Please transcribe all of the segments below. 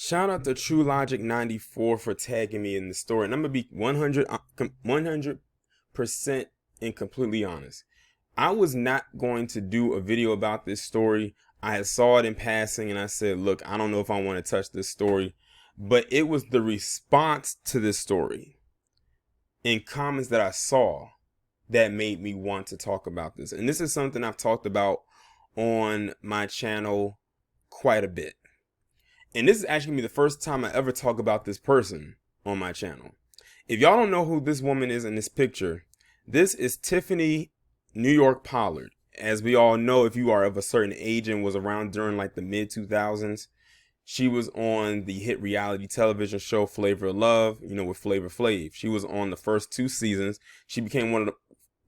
Shout out to True Logic 94 for tagging me in the story. And I'm going to be 100% and completely honest. I was not going to do a video about this story. I had saw it in passing and I said, look, I don't know if I want to touch this story. But it was the response to this story in comments that I saw that made me want to talk about this. And this is something I've talked about on my channel quite a bit. And this is actually gonna be the first time I ever talk about this person on my channel. If y'all don't know who this woman is in this picture, this is Tiffany New York Pollard. As we all know, if you are of a certain age and was around during like the mid 2000s, she was on the hit reality television show Flavor of Love, with Flavor Flav. She was on the first 2 seasons. She became one of the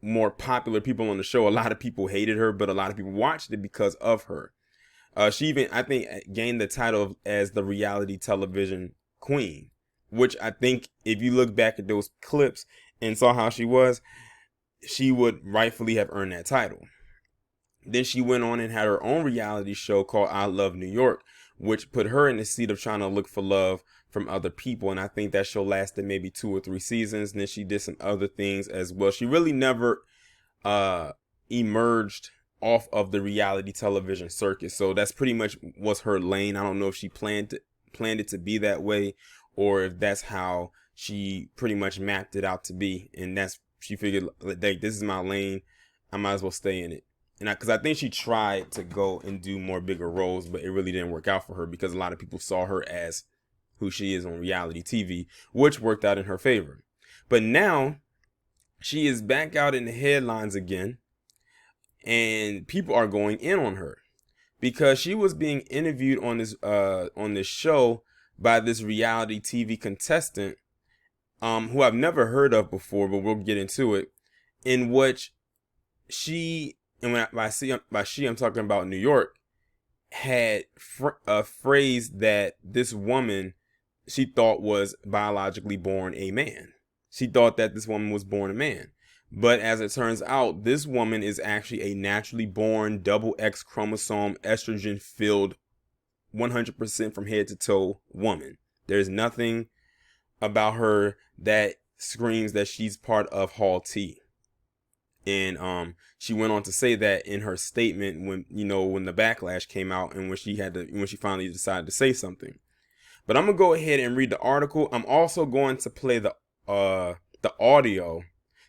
more popular people on the show. A lot of people hated her, but a lot of people watched it because of her. She even, I think, gained the title as the reality television queen, which I think if you look back at those clips and saw how she was, she would rightfully have earned that title. Then she went on and had her own reality show called I Love New York, which put her in the seat of trying to look for love from other people. And I think that show lasted maybe 2 or 3 seasons. And then she did some other things as well. She really never emerged off of the reality television circuit. So that's pretty much was her lane. I don't know if she planned it to be that way, or if that's how she pretty much mapped it out to be. And she figured, like, this is my lane, I might as well stay in it. And because I think she tried to go and do more bigger roles, but it really didn't work out for her because a lot of people saw her as who she is on reality TV, which worked out in her favor. But now she is back out in the headlines again, and people are going in on her because she was being interviewed on this show by this reality TV contestant, who I've never heard of before, but we'll get into it, in which she, and by she I'm talking about New York, had a phrase that this woman she thought was biologically born a man. She thought that this woman was born a man. But as it turns out, this woman is actually a naturally born double X chromosome, estrogen filled 100% from head to toe woman. There's nothing about her that screams that she's part of Hall T. And she went on to say that in her statement when the backlash came out and when she finally decided to say something. But I'm gonna go ahead and read the article. I'm also going to play the audio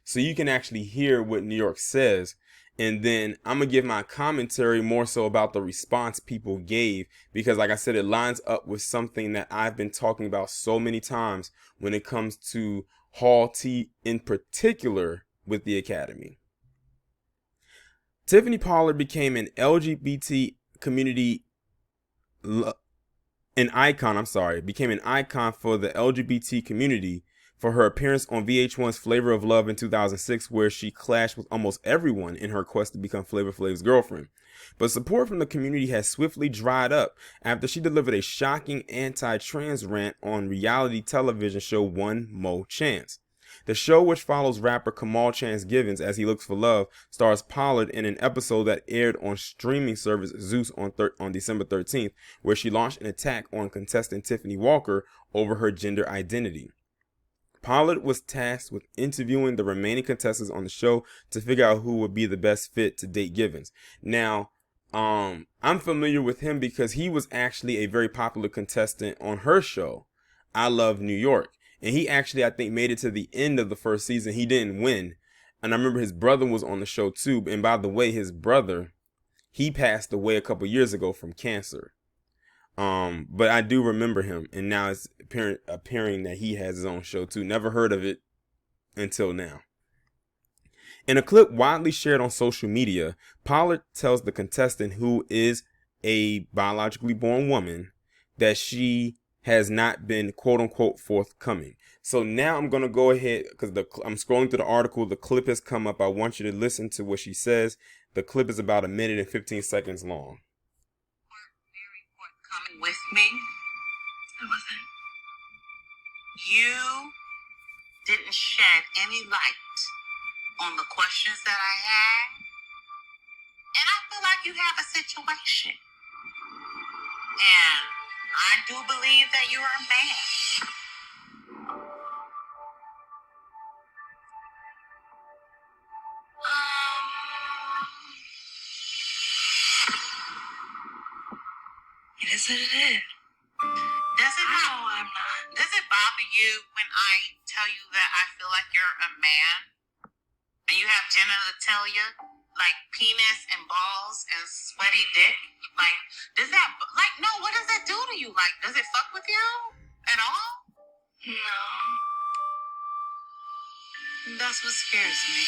so you can actually hear what New York says, and then I'm gonna give my commentary more so about the response people gave, because like I said, it lines up with something that I've been talking about so many times when it comes to Hall T, in particular with the Academy. Tiffany Pollard became an LGBT community became an icon for the LGBT community for her appearance on VH1's Flavor of Love in 2006, where she clashed with almost everyone in her quest to become Flavor Flav's girlfriend. But support from the community has swiftly dried up after she delivered a shocking anti-trans rant on reality television show One Mo Chance. The show, which follows rapper Kamal Chance Givens as he looks for love, stars Pollard in an episode that aired on streaming service Zeus on December 13th, where she launched an attack on contestant Tiffany Walker over her gender identity. Pollard was tasked with interviewing the remaining contestants on the show to figure out who would be the best fit to date Givens. Now, I'm familiar with him because he was actually a very popular contestant on her show, I Love New York. And he actually, I think, made it to the end of the first season. He didn't win. And I remember his brother was on the show too. And by the way, his brother, he passed away a couple years ago from cancer. But I do remember him. And now it's appearing that he has his own show too. Never heard of it until now. In a clip widely shared on social media, Pollard tells the contestant, who is a biologically born woman, that she has not been quote unquote forthcoming. So now I'm going to go ahead, because I'm scrolling through the article. The clip has come up. I want you to listen to what she says. The clip is about 1 minute and 15 seconds long. Very forthcoming with me. I wasn't. You didn't shed any light on the questions that I had. And I feel like you have a situation. And I do believe that you're a man. It is what it is. Does it No, I'm not. Does it bother you when I tell you that I feel like you're a man and you have genitalia, like penis and balls and sweaty dick? Like, does that, like, no, what does that do to you? Like, does it fuck with you at all? No. That's what scares me.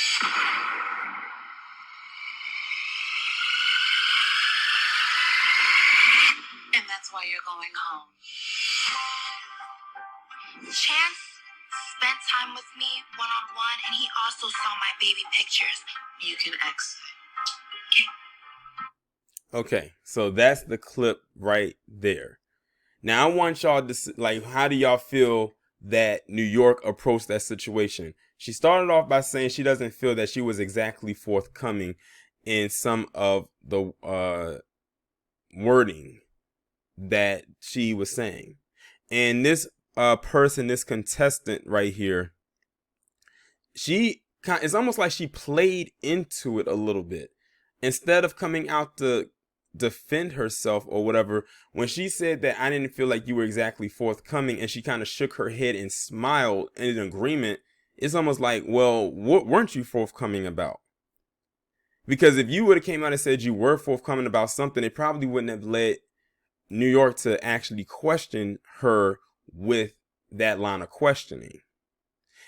And that's why you're going home. Chance spent time with me one-on-one, and he also saw my baby pictures. You can exit. Okay, so that's the clip right there. Now I want y'all to, like, how do y'all feel that New York approached that situation? She started off by saying she doesn't feel that she was exactly forthcoming in some of the wording that she was saying. And this person, this contestant right here, it's almost like she played into it a little bit. Instead of coming out to defend herself or whatever, when she said that I didn't feel like you were exactly forthcoming, and she kind of shook her head and smiled in agreement, it's almost like, well, what weren't you forthcoming about? Because if you would have came out and said you were forthcoming about something, it probably wouldn't have led New York to actually question her with that line of questioning.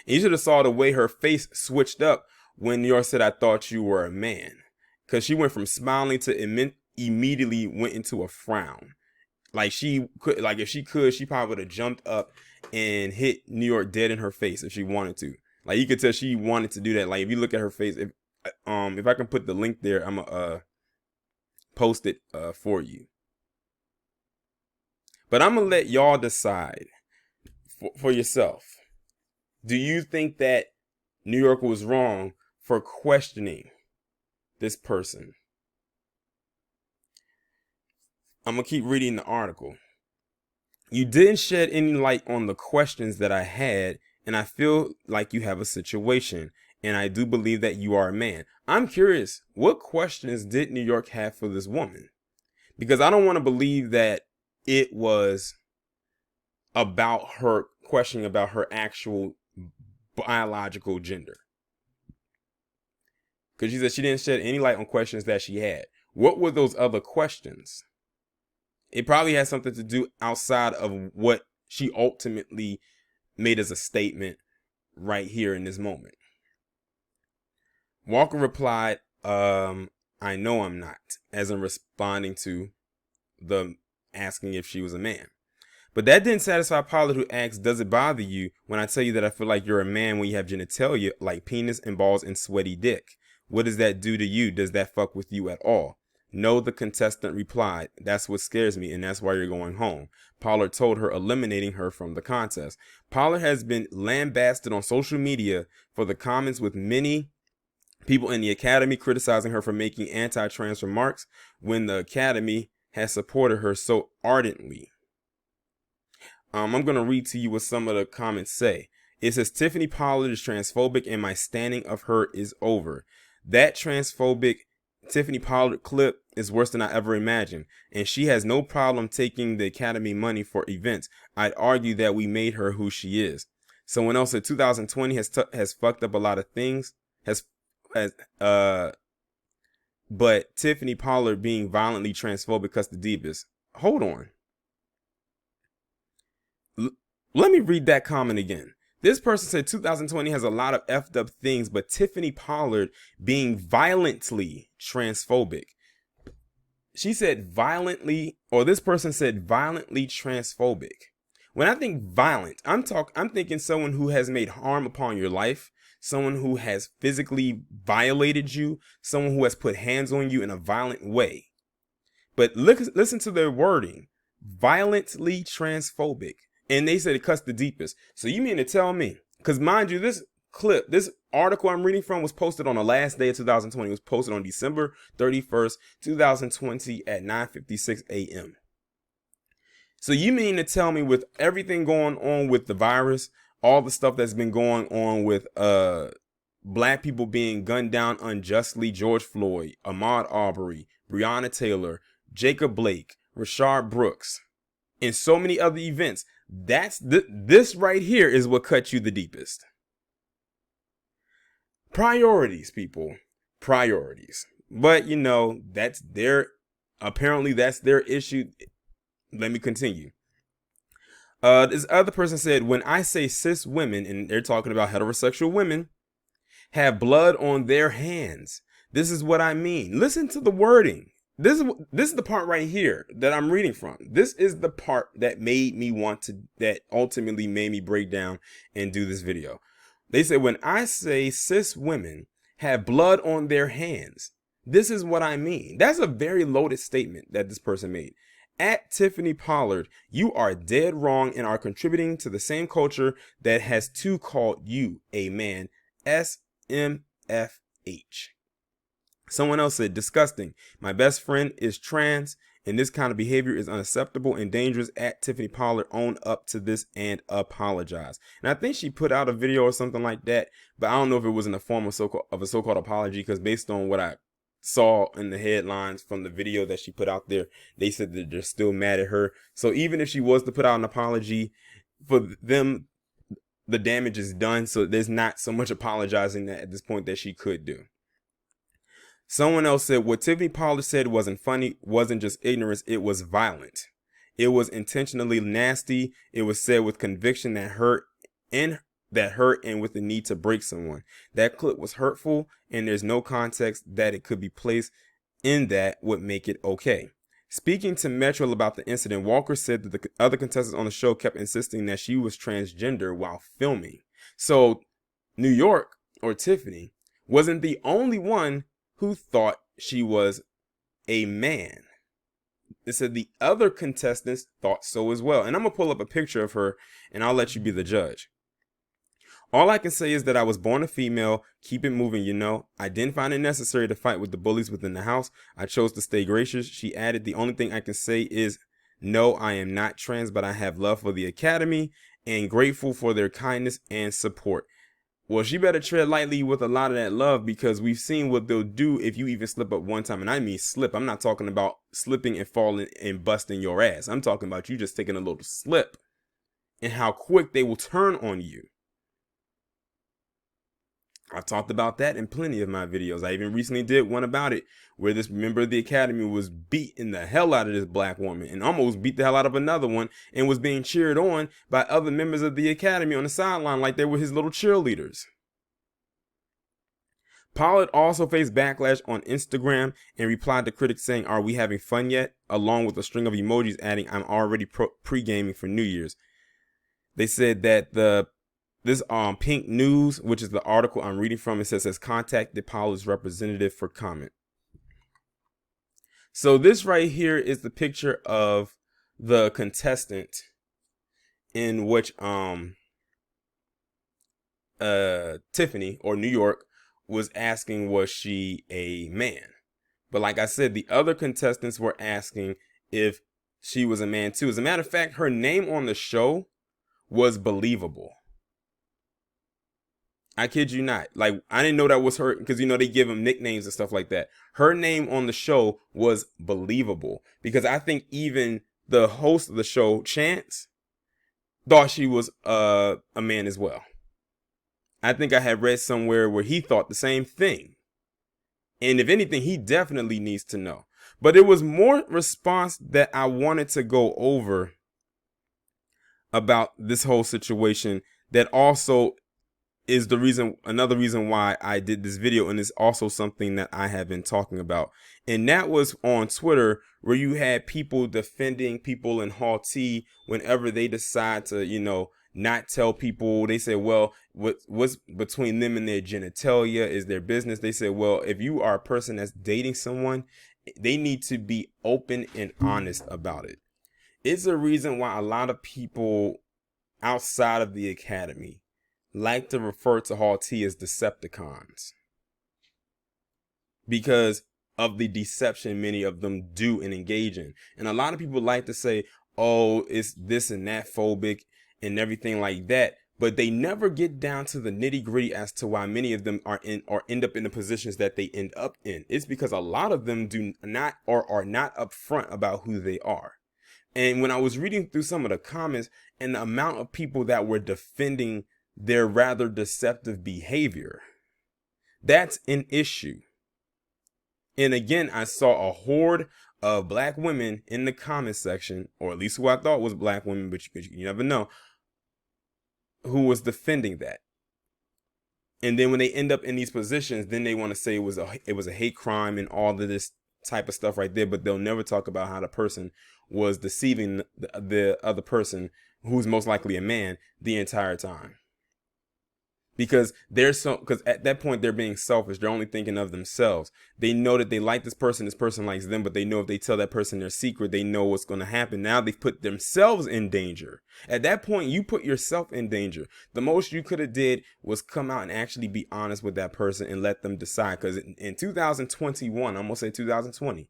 And you should have saw the way her face switched up when New York said, I thought you were a man. Because she went from smiling to immediately went into a frown. Like, she could, like, if she could, she probably would have jumped up and hit New York dead in her face if she wanted to. Like, you could tell she wanted to do that. Like, if you look at her face, if I can put the link there, I'm gonna post it for you. But I'm gonna let y'all decide for yourself. Do you think that New York was wrong for questioning this person? I'm going to keep reading the article. You didn't shed any light on the questions that I had, and I feel like you have a situation, and I do believe that you are a man. I'm curious, what questions did New York have for this woman? Because I don't want to believe that it was about her questioning about her actual biological gender. Because she said she didn't shed any light on questions that she had. What were those other questions? It probably has something to do outside of what she ultimately made as a statement right here in this moment. Walker replied, I know I'm not, as in responding to the asking if she was a man. But that didn't satisfy Pollard, who asked, does it bother you when I tell you that I feel like you're a man when you have genitalia like penis and balls and sweaty dick? What does that do to you? Does that fuck with you at all? No, the contestant replied. That's what scares me, and that's why you're going home. Pollard told her, eliminating her from the contest. Pollard has been lambasted on social media for the comments, with many people in the Academy criticizing her for making anti-trans remarks when the Academy has supported her so ardently. I'm going to read to you what some of the comments say. It says, Tiffany Pollard is transphobic and my standing of her is over. That transphobic Tiffany Pollard clip is worse than I ever imagined, and she has no problem taking the Academy money for events. I'd argue that we made her who she is. Someone else said 2020 has fucked up a lot of things, but Tiffany Pollard being violently transphobic cuts the deepest. Hold on. Let me read that comment again. This person said 2020 has a lot of effed up things, but Tiffany Pollard being violently transphobic. She said violently, or this person said violently transphobic. When I think violent, I'm thinking someone who has made harm upon your life, someone who has physically violated you, someone who has put hands on you in a violent way. But listen to their wording, violently transphobic. And they said it cuts the deepest. So you mean to tell me, because mind you, this article I'm reading from was posted on the last day of 2020. It was posted on December 31st, 2020 at 9:56 a.m. So you mean to tell me with everything going on with the virus, all the stuff that's been going on with black people being gunned down unjustly, George Floyd, Ahmaud Arbery, Breonna Taylor, Jacob Blake, Rashard Brooks, and so many other events, this right here is what cut you the deepest. Priorities, people. Priorities. But you know, that's their issue. Let me continue. This other person said, when I say cis women, and they're talking about heterosexual women, have blood on their hands, this is what I mean. Listen to the wording. This is the part right here that I'm reading from. This is the part that ultimately made me break down and do this video. They said, when I say cis women have blood on their hands, this is what I mean. That's a very loaded statement that this person made. At Tiffany Pollard, you are dead wrong and are contributing to the same culture that has too called you a man. SMFH. Someone else said, disgusting. My best friend is trans, and this kind of behavior is unacceptable and dangerous. At Tiffany Pollard, own up to this and apologize. And I think she put out a video or something like that, but I don't know if it was in the form of a so-called apology, because based on what I saw in the headlines from the video that she put out there, they said that they're still mad at her. So even if she was to put out an apology, for them, the damage is done. So there's not so much apologizing that at this point that she could do. Someone else said, what Tiffany Pollard said wasn't funny, wasn't just ignorance, it was violent. It was intentionally nasty. It was said with conviction that hurt and with the need to break someone. That clip was hurtful, and there's no context that it could be placed in that would make it okay. Speaking to Metro about the incident, Walker said that the other contestants on the show kept insisting that she was transgender while filming. So New York, or Tiffany, wasn't the only one who thought she was a man. It said the other contestants thought so as well. And I'm going to pull up a picture of her, and I'll let you be the judge. All I can say is that I was born a female. Keep it moving, you know. I didn't find it necessary to fight with the bullies within the house. I chose to stay gracious. She added, the only thing I can say is, no, I am not trans, but I have love for the Academy and grateful for their kindness and support. Well, she better tread lightly with a lot of that love, because we've seen what they'll do if you even slip up one time. And I mean slip. I'm not talking about slipping and falling and busting your ass. I'm talking about you just taking a little slip and how quick they will turn on you. I've talked about that in plenty of my videos. I even recently did one about it where this member of the Academy was beating the hell out of this black woman and almost beat the hell out of another one, and was being cheered on by other members of the Academy on the sideline like they were his little cheerleaders. Pollard also faced backlash on Instagram and replied to critics saying, are we having fun yet? Along with a string of emojis adding, I'm already pre-gaming for New Year's. They said that this Pink News, which is the article I'm reading from, it says, has contacted Pollard's representative for comment. So this right here is the picture of the contestant in which Tiffany, or New York, was asking, was she a man? But like I said, the other contestants were asking if she was a man too. As a matter of fact, her name on the show was believable. I kid you not. Like, I didn't know that was her, because, you know, they give them nicknames and stuff like that. Her name on the show was believable, because I think even the host of the show, Chance, thought she was a man as well. I think I had read somewhere where he thought the same thing. And if anything, he definitely needs to know. But it was more response that I wanted to go over about this whole situation that also is another reason why I did this video, and it's also something that I have been talking about. And that was on Twitter, where you had people defending people in Hall T whenever they decide to, you know, not tell people. They say, well, what's between them and their genitalia is their business. They say, well, if you are a person that's dating someone, they need to be open and honest about it. It's a reason why a lot of people outside of the Academy like to refer to Hall T as Decepticons, because of the deception many of them do and engage in. And a lot of people like to say, oh, it's this and that phobic and everything like that. But they never get down to the nitty gritty as to why many of them are in or end up in the positions that they end up in. It's because a lot of them do not or are not upfront about who they are. And when I was reading through some of the comments and the amount of people that were defending their rather deceptive behavior, that's an issue. And again, I saw a horde of black women in the comment section, or at least who I thought was black women, but you never know, who was defending that. And then when they end up in these positions, then they want to say it was a hate crime and all of this type of stuff right there, but they'll never talk about how the person was deceiving the other person, who's most likely a man, the entire time. Because at that point they're being selfish. They're only thinking of themselves. They know that they like this person likes them, but they know if they tell that person their secret, they know what's going to happen. Now they've put themselves in danger. At that point, you put yourself in danger. The most you could have did was come out and actually be honest with that person and let them decide. Because in 2021, I'm going to say 2020,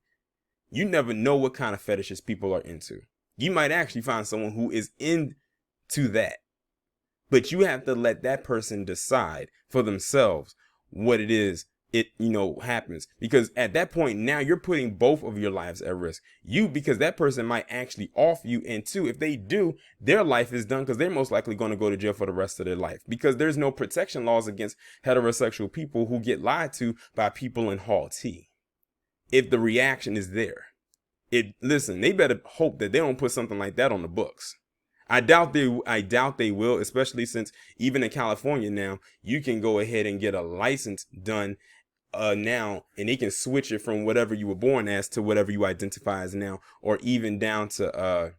you never know what kind of fetishes people are into. You might actually find someone who is into that. But you have to let that person decide for themselves what it is happens. Because at that point, now you're putting both of your lives at risk. Because that person might actually off you. And two, if they do, their life is done because they're most likely going to go to jail for the rest of their life. Because there's no protection laws against heterosexual people who get lied to by people in Hall T. If the reaction is there. Listen, they better hope that they don't put something like that on the books. I doubt they will, especially since even in California now, you can go ahead and get a license done now, and they can switch it from whatever you were born as to whatever you identify as now, or even down to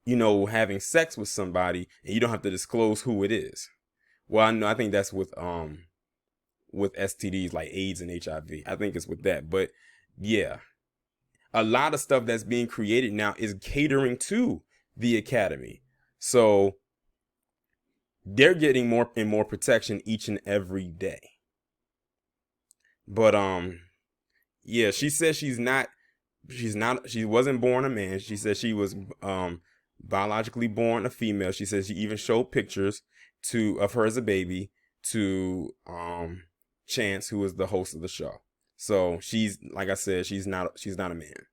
having sex with somebody and you don't have to disclose who it is. Well, I think that's with STDs like AIDS and HIV. I think it's with that. But yeah, a lot of stuff that's being created now is catering to the academy. So they're getting more and more protection each and every day. But yeah, she says she wasn't born a man. She said she was biologically born a female. She says she even showed pictures of her as a baby to Chance, who was the host of the show. So she's, like I said, she's not a man.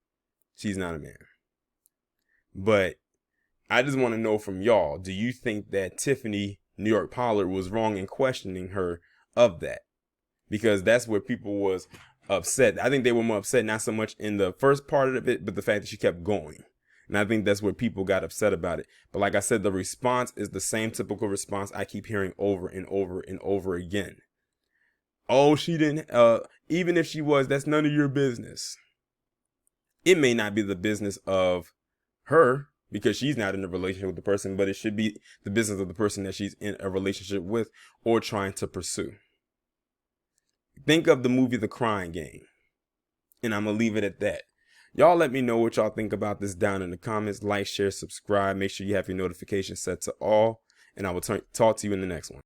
She's not a man. But I just want to know from y'all, do you think that Tiffany New York Pollard was wrong in questioning her of that? Because that's where people was upset. I think they were more upset, not so much in the first part of it, but the fact that she kept going. And I think that's where people got upset about it. But like I said, the response is the same typical response I keep hearing over and over and over again. Oh, she didn't, even if she was, that's none of your business. It may not be the business of her, because she's not in a relationship with the person, but it should be the business of the person that she's in a relationship with or trying to pursue. Think of the movie The Crying Game. And I'm going to leave it at that. Y'all let me know what y'all think about this down in the comments. Like, share, subscribe. Make sure you have your notifications set to all. And I will talk to you in the next one.